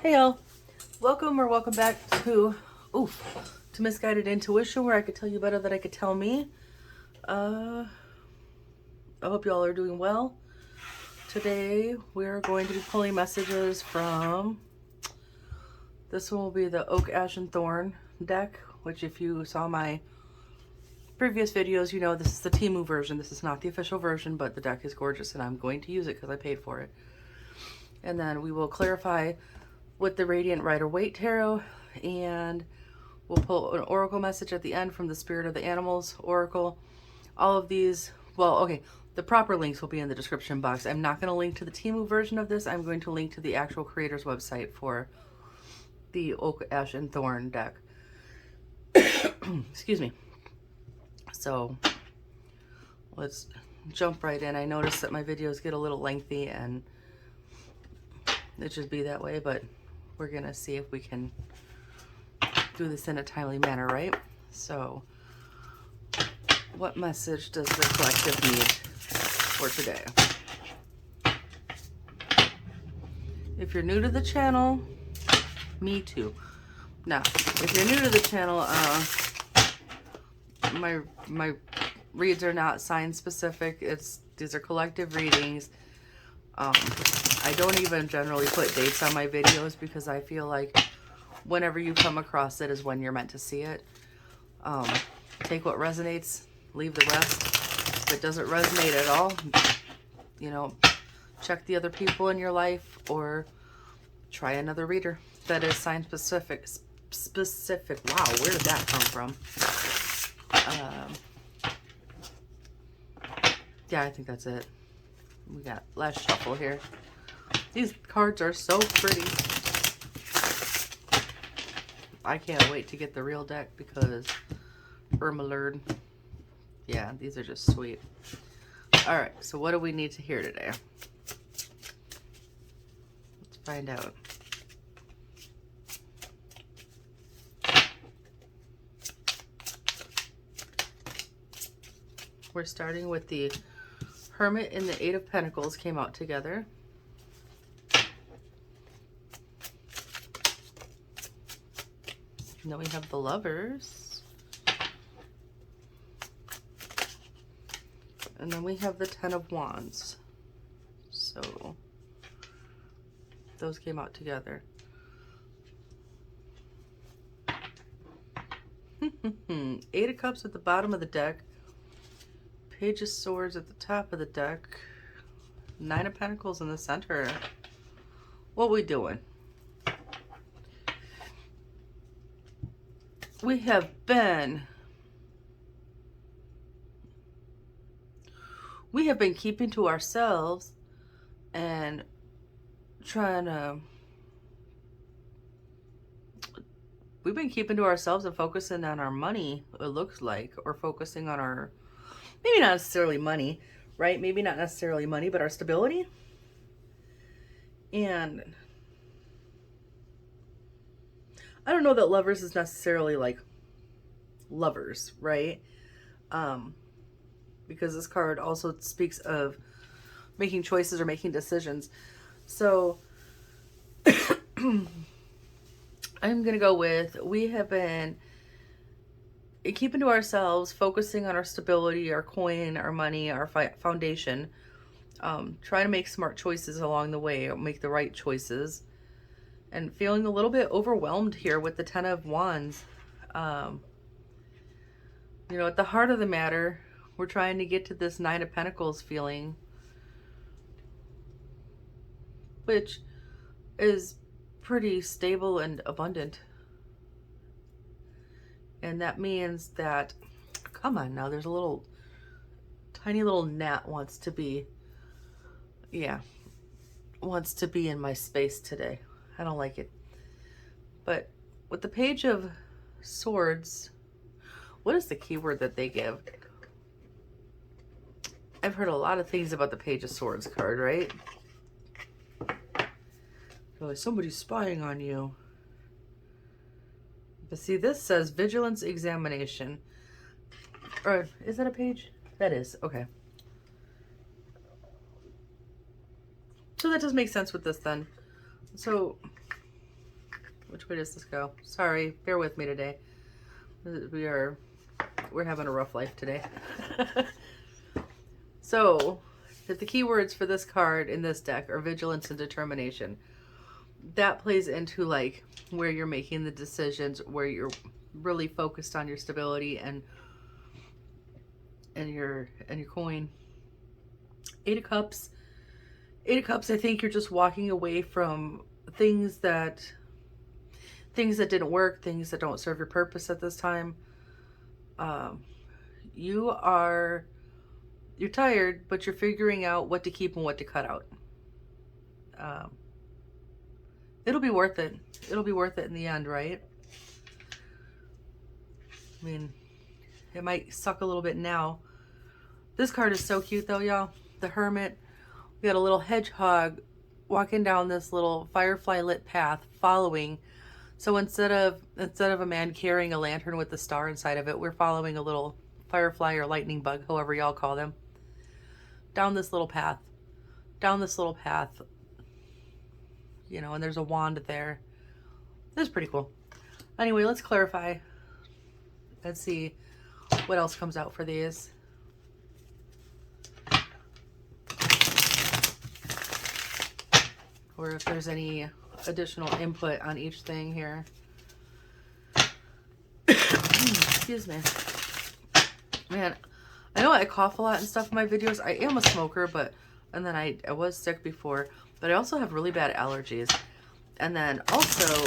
Hey y'all, welcome back to Misguided Intuition, where I could tell you better than I could tell me. I hope y'all are doing well. Today we're going to be pulling messages from, this one will be the Oak, Ash, and Thorn deck, which if you saw my previous videos, you know this is the Temu version. This is not the official version, but the deck is gorgeous and I'm going to use it because I paid for it. And then we will clarify with the Radiant Rider-Waite Tarot, and we'll pull an oracle message at the end from the Spirit of the Animals Oracle. All of these, well, okay, the proper links will be in the description box. I'm not going to link to the Temu version of this. I'm going to link to the actual creator's website for the Oak, Ash, and Thorn deck. Excuse me. So let's jump right in. I noticed that my videos get a little lengthy and it should be that way, but we're gonna see if we can do this in a timely manner, right? So what message does the collective need for today? If you're new to the channel, me too. Now, if you're new to the channel, my reads are not sign specific. These are collective readings. I don't even generally put dates on my videos because I feel like whenever you come across it is when you're meant to see it. Take what resonates, leave the rest. If it doesn't resonate at all, you know, check the other people in your life or try another reader that is sign specific. Wow, where did that come from? Yeah, I think that's it. We got last shuffle here. These cards are so pretty. I can't wait to get the real deck because Ermalerd. Yeah, these are just sweet. Alright, so what do we need to hear today? Let's find out. We're starting with the Hermit and the Eight of Pentacles came out together. And then we have the Lovers. And then we have the Ten of Wands. So those came out together. Eight of Cups at the bottom of the deck. Page of Swords at the top of the deck. Nine of Pentacles in the center. What we doing? We have been keeping to ourselves and we've been keeping to ourselves and focusing on our money, it looks like, or focusing on our, maybe not necessarily money, right? Maybe not necessarily money, but our stability. And I don't know that Lovers is necessarily like lovers, right? Because this card also speaks of making choices or making decisions. So I'm gonna go with, we have been keeping to ourselves, focusing on our stability, our coin, our money, our foundation, trying to make smart choices along the way, or make the right choices, and feeling a little bit overwhelmed here with the Ten of Wands. You know, at the heart of the matter, we're trying to get to this Nine of Pentacles feeling, which is pretty stable and abundant. And that means that, come on now, there's a little, tiny little gnat wants to be in my space today. I don't like it. But with the Page of Swords, what is the keyword that they give? I've heard a lot of things about the Page of Swords card, right? Like somebody's spying on you. But see, this says vigilance, examination. Or is that a page? That is, okay. So that does make sense with this then. So Which way does this go? Sorry, bear with me today. We're having a rough life today. So, if the keywords for this card in this deck are vigilance and determination, that plays into like where you're making the decisions, where you're really focused on your stability and your coin. Eight of Cups. Eight of Cups, I think you're just walking away from things that didn't work, things that don't serve your purpose at this time. You're tired, but you're figuring out what to keep and what to cut out. It'll be worth it. It'll be worth it in the end, right? I mean, it might suck a little bit now. This card is so cute though, y'all. The Hermit. We got a little hedgehog walking down this little firefly lit path, following. So instead of a man carrying a lantern with the star inside of it, we're following a little firefly or lightning bug, however y'all call them, down this little path. You know, and there's a wand there. This is pretty cool. Anyway, let's clarify. Let's see what else comes out for these. Or if there's any additional input on each thing here. Excuse me. Man, I know I cough a lot and stuff in my videos. I am a smoker, and then I was sick before, but I also have really bad allergies. And then also,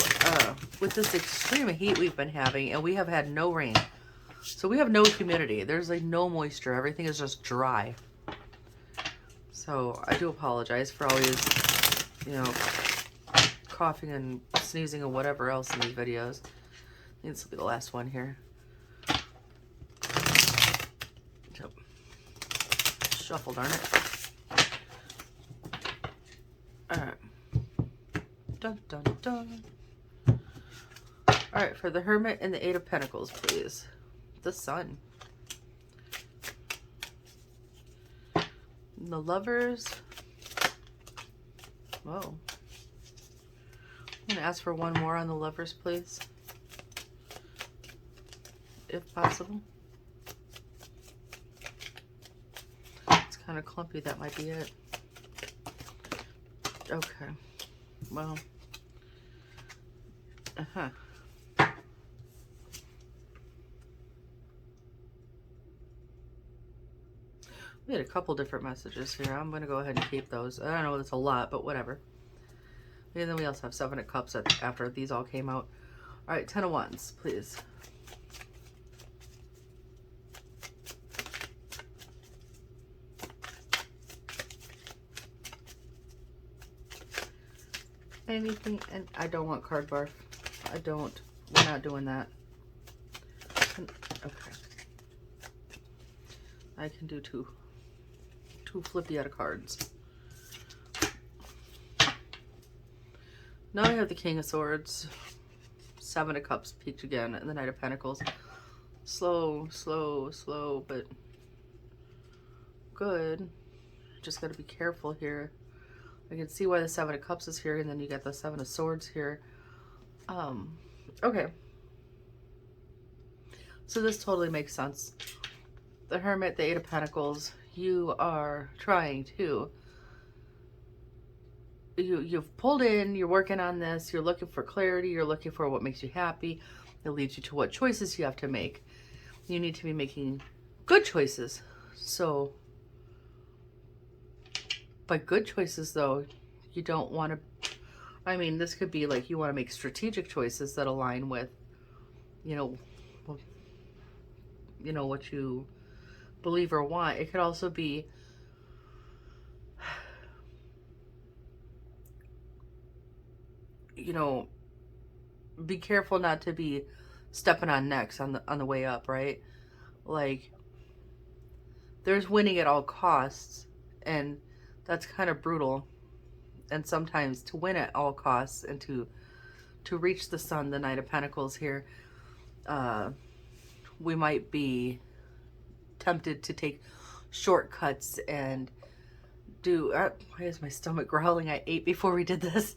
with this extreme heat we've been having, and we have had no rain. So we have no humidity. There's like no moisture. Everything is just dry. So I do apologize for always, you know, coughing and sneezing and whatever else in these videos. I think this will be the last one here. Shuffle, darn it. Alright. Dun, dun, dun. Alright, for the Hermit and the Eight of Pentacles, please. The Sun. And the Lovers. Whoa. I'm going to ask for one more on the Lovers, please. If possible. It's kind of clumpy. That might be it. Okay. Well. We had a couple different messages here. I'm going to go ahead and keep those. I don't know, that's a lot, but whatever. And then we also have Seven of Cups after these all came out. All right, Ten of Wands, please. Anything, and I don't want card barf. I don't. We're not doing that. Okay. I can do two flippy out of cards. Now I have the King of Swords, Seven of Cups peaked again, and the Knight of Pentacles. Slow, slow, slow, but good. Just got to be careful here. I can see why the Seven of Cups is here, and then you got the Seven of Swords here. Okay. So this totally makes sense. The Hermit, the Eight of Pentacles, you are trying to... You've pulled in, you're working on this, you're looking for clarity, you're looking for what makes you happy. It leads you to what choices you have to make. You need to be making good choices. So, by good choices though, you don't want to, I mean, this could be like you want to make strategic choices that align with, you know, what you believe or want. It could also be, you know, be careful not to be stepping on necks on the way up, right? Like, there's winning at all costs, and that's kind of brutal. And sometimes to win at all costs and to reach the Sun, the Knight of Pentacles here, we might be tempted to take shortcuts and do... why is my stomach growling? I ate before we did this.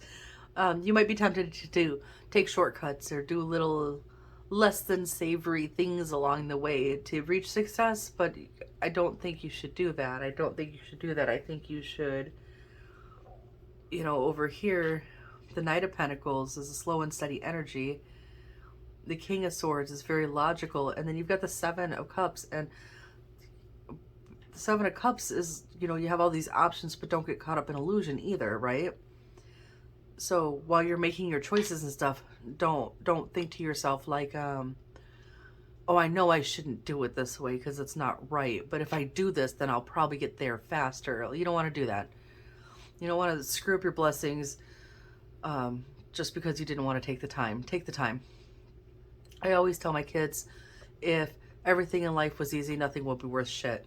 You might be tempted to take shortcuts or do little less than savory things along the way to reach success, but I don't think you should do that. I don't think you should do that. I think you should, you know, over here, the Knight of Pentacles is a slow and steady energy. The King of Swords is very logical. And then you've got the Seven of Cups. And the Seven of Cups is, you know, you have all these options, but don't get caught up in illusion either, right? So while you're making your choices and stuff, don't think to yourself like, oh, I know I shouldn't do it this way because it's not right. But if I do this, then I'll probably get there faster. You don't want to do that. You don't want to screw up your blessings just because you didn't want to take the time. Take the time. I always tell my kids, if everything in life was easy, nothing would be worth shit.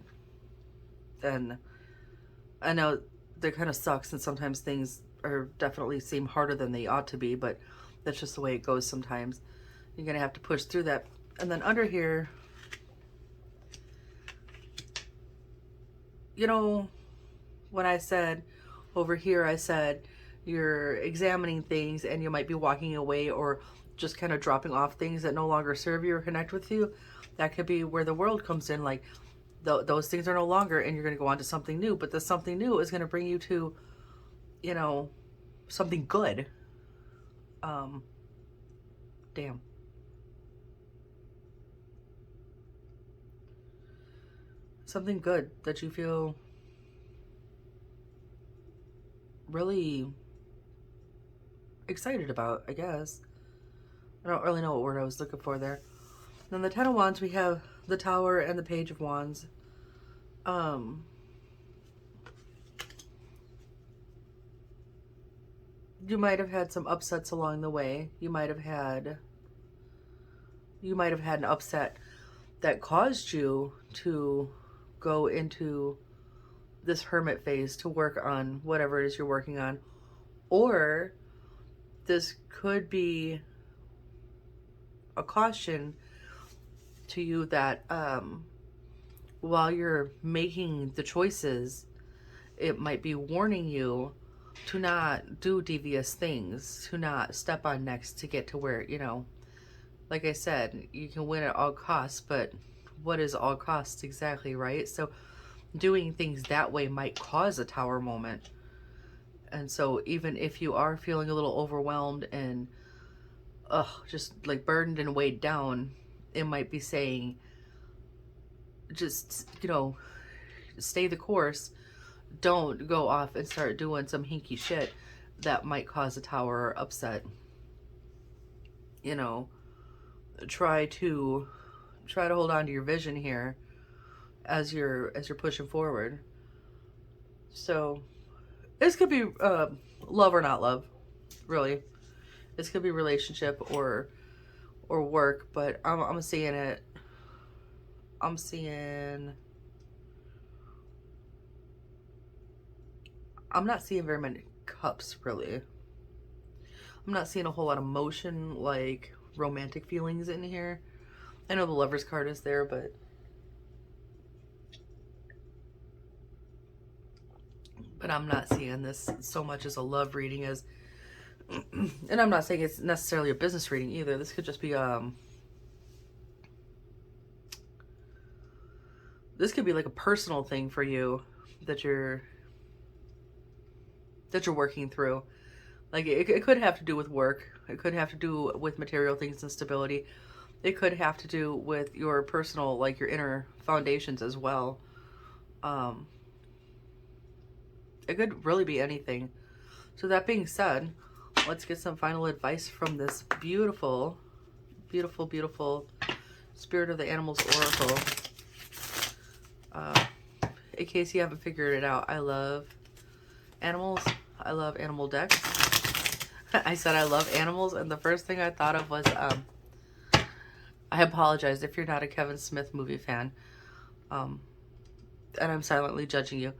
Then I know that kind of sucks, and sometimes things are definitely seem harder than they ought to be, but that's just the way it goes sometimes. You're going to have to push through that. And then under here, you know, when I said over here, I said you're examining things and you might be walking away or just kind of dropping off things that no longer serve you or connect with you. That could be where the world comes in. Like those things are no longer, and you're going to go on to something new. But the something new is going to bring you to, you know, something good. Damn. Something good that you feel really excited about, I guess. I don't really know what word I was looking for there. Then the Ten of Wands, we have the Tower and the Page of Wands. You might have had some upsets along the way. You might have had an upset that caused you to go into this hermit phase to work on whatever it is you're working on. Or this could be a caution to you that while you're making the choices, it might be warning you to not do devious things, to not step on necks to get to where, you know, like I said, you can win at all costs, but what is all costs exactly, right? So doing things that way might cause a tower moment. And so even if you are feeling a little overwhelmed and just like burdened and weighed down, it might be saying, just, you know, stay the course. Don't go off and start doing some hinky shit that might cause a tower upset. You know, try to hold on to your vision here as you're pushing forward. So this could be love or not love, really. This could be relationship or work, but I'm seeing it. I'm not seeing very many cups, really. I'm not seeing a whole lot of emotion, like romantic feelings in here. I know the Lover's card is there, but I'm not seeing this so much as a love reading as, and I'm not saying it's necessarily a business reading either. This could just be this could be like a personal thing for you that you're working through. Like it could have to do with work. It could have to do with material things and stability. It could have to do with your personal, like your inner foundations as well. It could really be anything. So that being said, let's get some final advice from this beautiful, beautiful, beautiful Spirit of the Animals Oracle. In case you haven't figured it out, I love animals. I love animal decks. I said I love animals, and the first thing I thought of was, I apologize if you're not a Kevin Smith movie fan, and I'm silently judging you.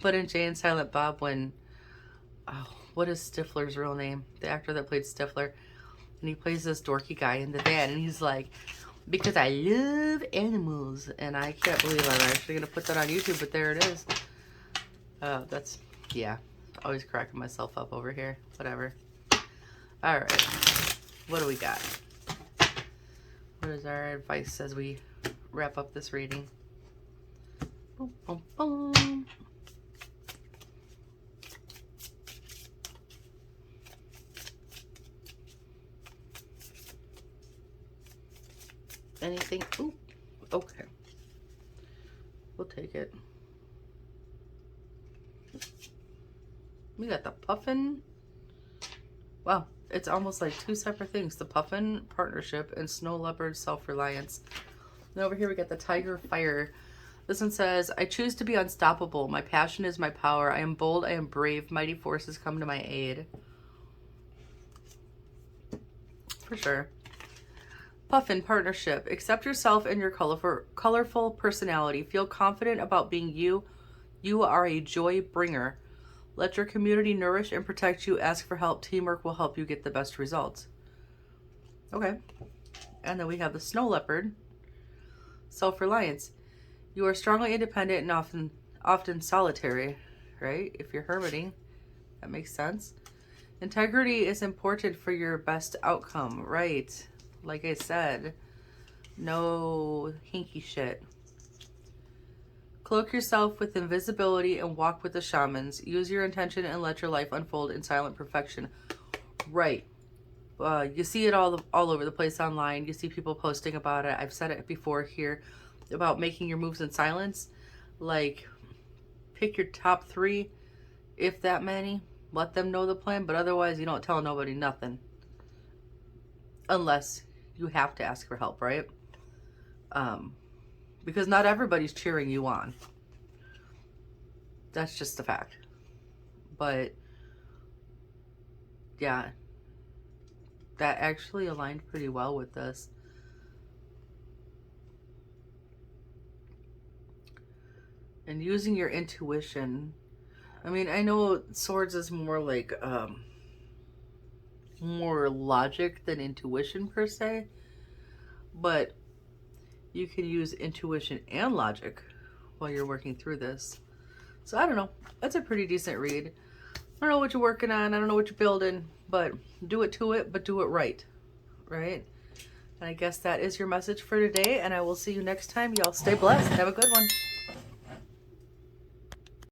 But in Jay and Silent Bob, when, what is Stifler's real name? The actor that played Stifler. And he plays this dorky guy in the van, and he's like, because I love animals. And I can't believe I'm actually going to put that on YouTube, but there it is. Yeah. Always cracking myself up over here. Whatever. All right. What do we got? What is our advice as we wrap up this reading? Boom, boom, boom. Anything? Ooh, okay. We'll take it. We got the puffin. Wow, it's almost like two separate things. The puffin, partnership, and snow leopard, self-reliance. And over here we got the tiger, fire. This one says, I choose to be unstoppable. My passion is my power. I am bold. I am brave. Mighty forces come to my aid. For sure. Puffin, partnership. Accept yourself and your colorful personality. Feel confident about being you. You are a joy bringer. Let your community nourish and protect you. Ask for help. Teamwork will help you get the best results. Okay. And then we have the snow leopard. Self-reliance. You are strongly independent and often solitary, right? If you're hermiting, that makes sense. Integrity is important for your best outcome, right? Like I said, no hinky shit. Cloak yourself with invisibility and walk with the shamans. Use your intention and let your life unfold in silent perfection. Right. You see it all over the place online. You see people posting about it. I've said it before here about making your moves in silence. Like, pick your top 3, if that many. Let them know the plan, but otherwise you don't tell nobody nothing. Unless you have to ask for help, right? Because not everybody's cheering you on. That's just a fact. But yeah, that actually aligned pretty well with this. And using your intuition. I mean, I know swords is more like more logic than intuition per se, but you can use intuition and logic while you're working through this. So I don't know. That's a pretty decent read. I don't know what you're working on. I don't know what you're building, but do it to it, but do it right. Right? And I guess that is your message for today, and I will see you next time. Y'all stay blessed. Have a good one.